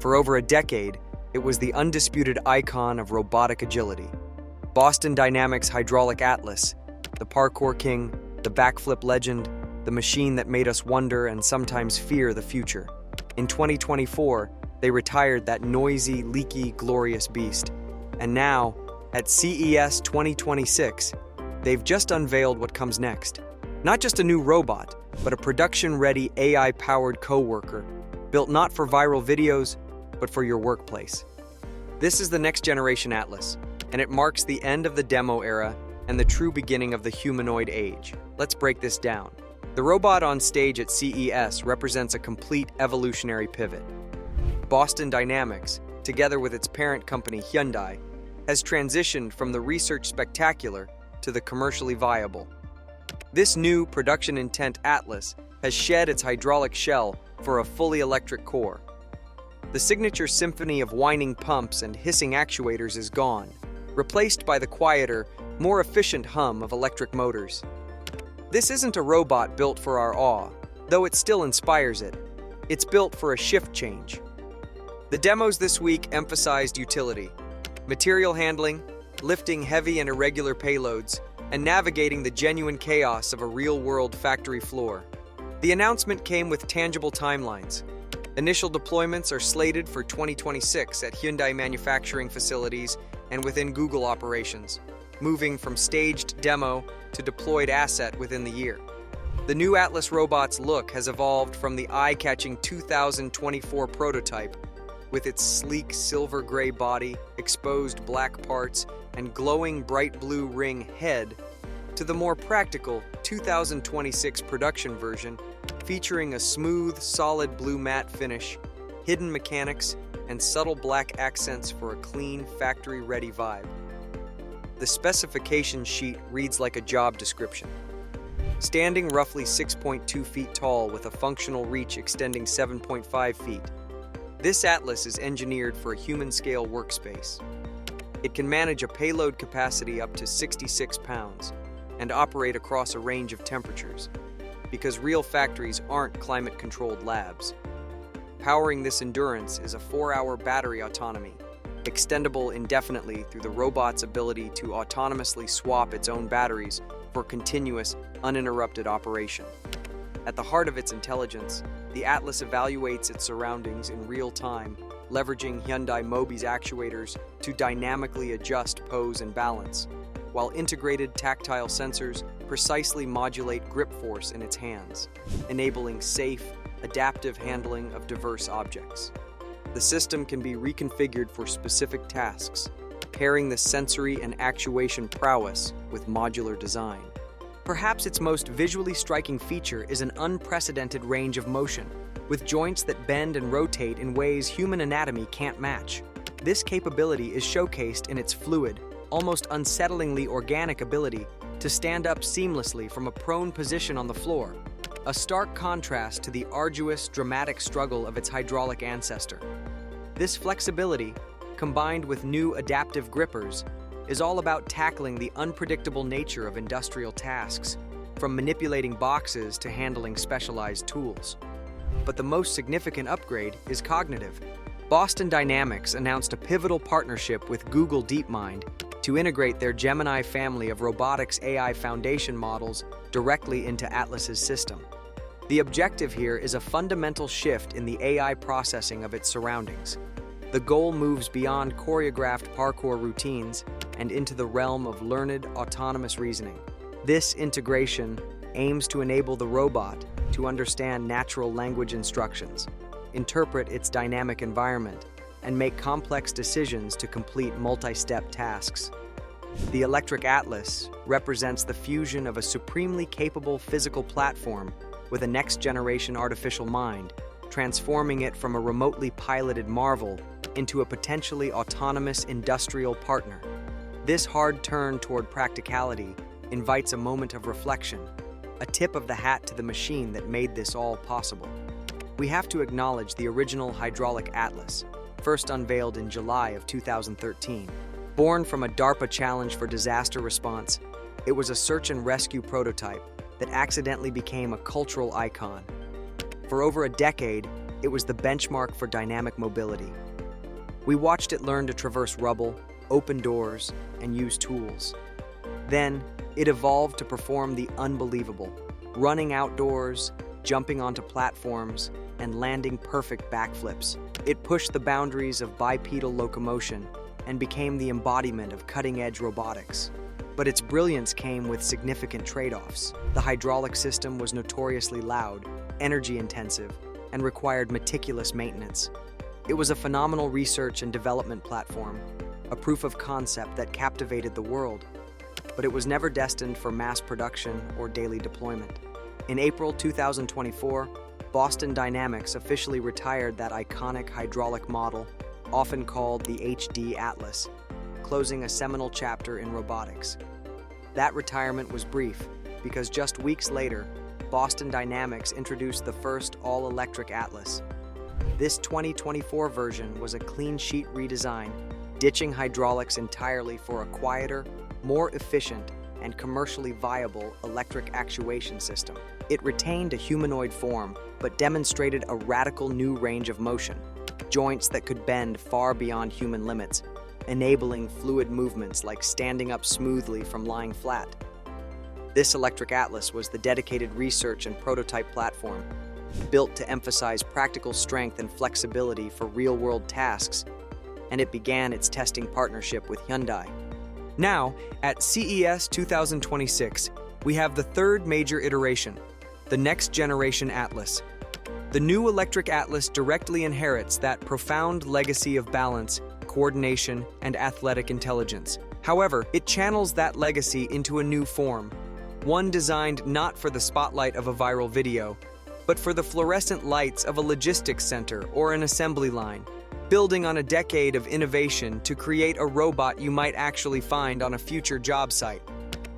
For over a decade, it was the undisputed icon of robotic agility. Boston Dynamics Hydraulic Atlas, the parkour king, the backflip legend, the machine that made us wonder and sometimes fear the future. In 2024, they retired that noisy, leaky, glorious beast. And now, at CES 2026, they've just unveiled what comes next. Not just a new robot, but a production-ready AI-powered coworker, built not for viral videos, but for your workplace. This is the next generation Atlas, and it marks the end of the demo era and the true beginning of the humanoid age. Let's break this down. The robot on stage at CES represents a complete evolutionary pivot. Boston Dynamics, together with its parent company Hyundai, has transitioned from the research spectacular to the commercially viable. This new production intent Atlas has shed its hydraulic shell for a fully electric core. The signature symphony of whining pumps and hissing actuators is gone, replaced by the quieter, more efficient hum of electric motors. This isn't a robot built for our awe, though it still inspires it. It's built for a shift change. The demos this week emphasized utility, material handling, lifting heavy and irregular payloads, and navigating the genuine chaos of a real-world factory floor. The announcement came with tangible timelines. Initial deployments are slated for 2026 at Hyundai manufacturing facilities and within Google operations, moving from staged demo to deployed asset within the year. The new Atlas robot's look has evolved from the eye-catching 2024 prototype, with its sleek silver-gray body, exposed black parts, and glowing bright blue ring head, to the more practical 2026 production version, featuring a smooth, solid blue matte finish, hidden mechanics, and subtle black accents for a clean, factory-ready vibe. The specification sheet reads like a job description. Standing roughly 6.2 feet tall with a functional reach extending 7.5 feet, this Atlas is engineered for a human-scale workspace. It can manage a payload capacity up to 66 pounds and operate across a range of temperatures, because real factories aren't climate-controlled labs. Powering this endurance is a 4-hour battery autonomy, extendable indefinitely through the robot's ability to autonomously swap its own batteries for continuous, uninterrupted operation. At the heart of its intelligence, the Atlas evaluates its surroundings in real time, leveraging Hyundai Mobi's actuators to dynamically adjust pose and balance, while integrated tactile sensors precisely modulate grip force in its hands, enabling safe, adaptive handling of diverse objects. The system can be reconfigured for specific tasks, pairing the sensory and actuation prowess with modular design. Perhaps its most visually striking feature is an unprecedented range of motion, with joints that bend and rotate in ways human anatomy can't match. This capability is showcased in its fluid, almost unsettlingly organic ability to stand up seamlessly from a prone position on the floor, a stark contrast to the arduous, dramatic struggle of its hydraulic ancestor. This flexibility, combined with new adaptive grippers, is all about tackling the unpredictable nature of industrial tasks, from manipulating boxes to handling specialized tools. But the most significant upgrade is cognitive. Boston Dynamics announced a pivotal partnership with Google DeepMind to integrate their Gemini family of robotics AI foundation models directly into Atlas's system. The objective here is a fundamental shift in the AI processing of its surroundings. The goal moves beyond choreographed parkour routines and into the realm of learned, autonomous reasoning. This integration aims to enable the robot to understand natural language instructions, interpret its dynamic environment, and make complex decisions to complete multi-step tasks. The Electric Atlas represents the fusion of a supremely capable physical platform with a next-generation artificial mind, transforming it from a remotely piloted marvel into a potentially autonomous industrial partner. This hard turn toward practicality invites a moment of reflection, a tip of the hat to the machine that made this all possible. We have to acknowledge the original hydraulic Atlas, first unveiled in July of 2013. Born from a DARPA challenge for disaster response, it was a search and rescue prototype that accidentally became a cultural icon. For over a decade, It was the benchmark for dynamic mobility. We watched it learn to traverse rubble, open doors, and use tools. Then, it evolved to perform the unbelievable, running outdoors, jumping onto platforms, and landing perfect backflips. It pushed the boundaries of bipedal locomotion and became the embodiment of cutting-edge robotics. But its brilliance came with significant trade-offs. The hydraulic system was notoriously loud, energy-intensive, and required meticulous maintenance. It was a phenomenal research and development platform, a proof of concept that captivated the world. But it was never destined for mass production or daily deployment. In April 2024, Boston Dynamics officially retired that iconic hydraulic model, often called the HD Atlas, closing a seminal chapter in robotics. That retirement was brief, because just weeks later, Boston Dynamics introduced the first all-electric Atlas. This 2024 version was a clean-sheet redesign, ditching hydraulics entirely for a quieter, more efficient, and commercially viable electric actuation system. It retained a humanoid form, but demonstrated a radical new range of motion, joints that could bend far beyond human limits, enabling fluid movements like standing up smoothly from lying flat. This electric Atlas was the dedicated research and prototype platform, built to emphasize practical strength and flexibility for real-world tasks, and it began its testing partnership with Hyundai. Now, at CES 2026, we have the third major iteration, the next-generation Atlas. The new electric Atlas directly inherits that profound legacy of balance, coordination, and athletic intelligence. However, it channels that legacy into a new form, one designed not for the spotlight of a viral video, but for the fluorescent lights of a logistics center or an assembly line, building on a decade of innovation to create a robot you might actually find on a future job site.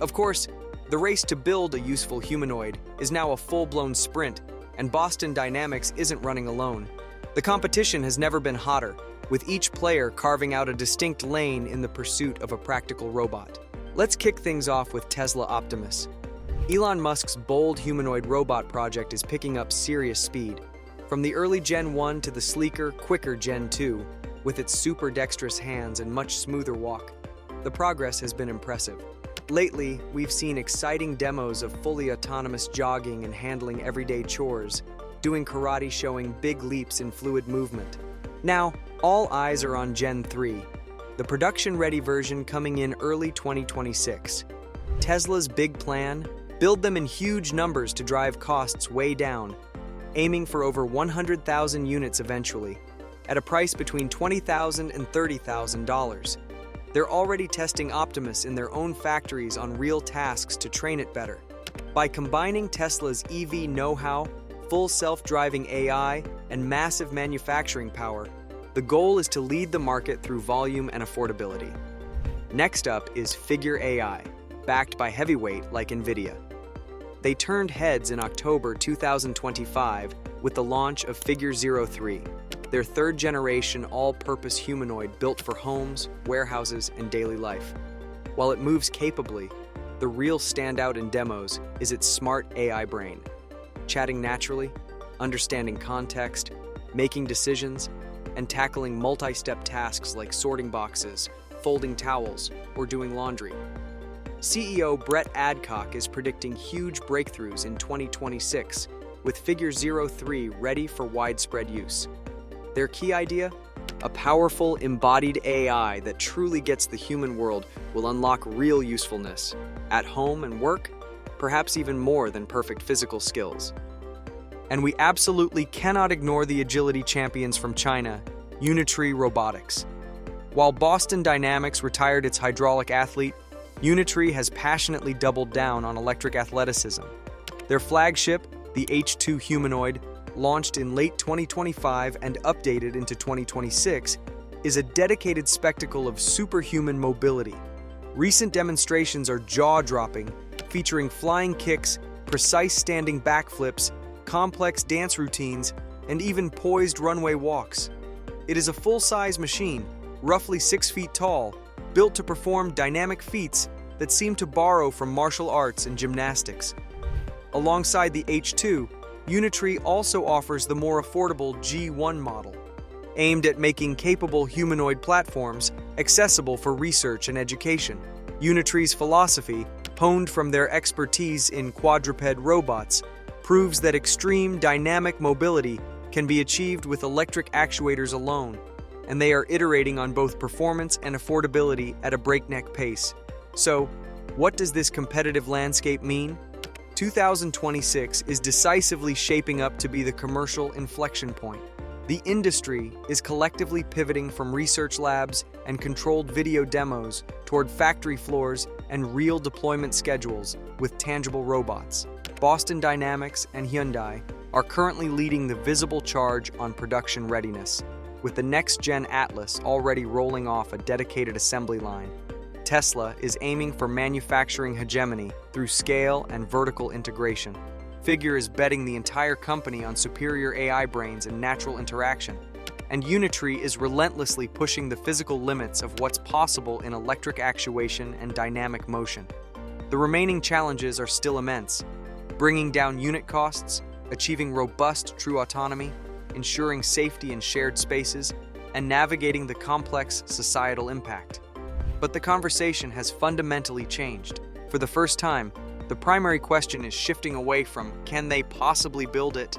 Of course, the race to build a useful humanoid is now a full-blown sprint, and Boston Dynamics isn't running alone. The competition has never been hotter, with each player carving out a distinct lane in the pursuit of a practical robot. Let's kick things off with Tesla Optimus. Elon Musk's bold humanoid robot project is picking up serious speed. From the early Gen 1 to the sleeker, quicker Gen 2, with its super dexterous hands and much smoother walk, the progress has been impressive. Lately, we've seen exciting demos of fully autonomous jogging and handling everyday chores, doing karate showing big leaps in fluid movement. Now, all eyes are on Gen 3, the production-ready version coming in early 2026. Tesla's big plan? Build them in huge numbers to drive costs way down, aiming for over 100,000 units eventually, at a price between $20,000 and $30,000. They're already testing Optimus in their own factories on real tasks to train it better. By combining Tesla's EV know-how, full self-driving AI, and massive manufacturing power, the goal is to lead the market through volume and affordability. Next up is Figure AI, backed by heavyweight like NVIDIA. They turned heads in October 2025 with the launch of Figure 03, their third-generation all-purpose humanoid built for homes, warehouses, and daily life. While it moves capably, the real standout in demos is its smart AI brain, chatting naturally, understanding context, making decisions, and tackling multi-step tasks like sorting boxes, folding towels, or doing laundry. CEO Brett Adcock is predicting huge breakthroughs in 2026, with Figure 03 ready for widespread use. Their key idea? A powerful, embodied AI that truly gets the human world will unlock real usefulness, at home and work, perhaps even more than perfect physical skills. And we absolutely cannot ignore the agility champions from China, Unitree Robotics. While Boston Dynamics retired its hydraulic athlete, Unitree has passionately doubled down on electric athleticism. Their flagship, the H2 Humanoid, launched in late 2025 and updated into 2026, is a dedicated spectacle of superhuman mobility. Recent demonstrations are jaw-dropping, featuring flying kicks, precise standing backflips, complex dance routines, and even poised runway walks. It is a full-size machine, roughly 6 feet tall, built to perform dynamic feats that seem to borrow from martial arts and gymnastics. Alongside the H2, Unitree also offers the more affordable G1 model, aimed at making capable humanoid platforms accessible for research and education. Unitree's philosophy, honed from their expertise in quadruped robots, proves that extreme dynamic mobility can be achieved with electric actuators alone, and they are iterating on both performance and affordability at a breakneck pace. So, what does this competitive landscape mean? 2026 is decisively shaping up to be the commercial inflection point. The industry is collectively pivoting from research labs and controlled video demos toward factory floors and real deployment schedules with tangible robots. Boston Dynamics and Hyundai are currently leading the visible charge on production readiness, with the next-gen Atlas already rolling off a dedicated assembly line. Tesla is aiming for manufacturing hegemony through scale and vertical integration. Figure is betting the entire company on superior AI brains and natural interaction. And Unitree is relentlessly pushing the physical limits of what's possible in electric actuation and dynamic motion. The remaining challenges are still immense: bringing down unit costs, achieving robust true autonomy, ensuring safety in shared spaces, and navigating the complex societal impact. But the conversation has fundamentally changed. For the first time, the primary question is shifting away from "can they possibly build it?"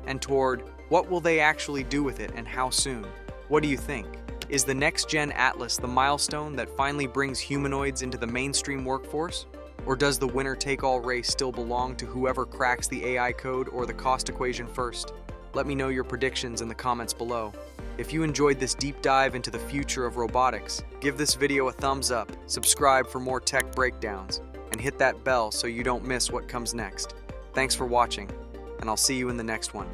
and toward "what will they actually do with it and how soon?" What do you think? Is the next-gen Atlas the milestone that finally brings humanoids into the mainstream workforce? Or does the winner-take-all race still belong to whoever cracks the AI code or the cost equation first? Let me know your predictions in the comments below. If you enjoyed this deep dive into the future of robotics, give this video a thumbs up, subscribe for more tech breakdowns, and hit that bell so you don't miss what comes next. Thanks for watching, and I'll see you in the next one.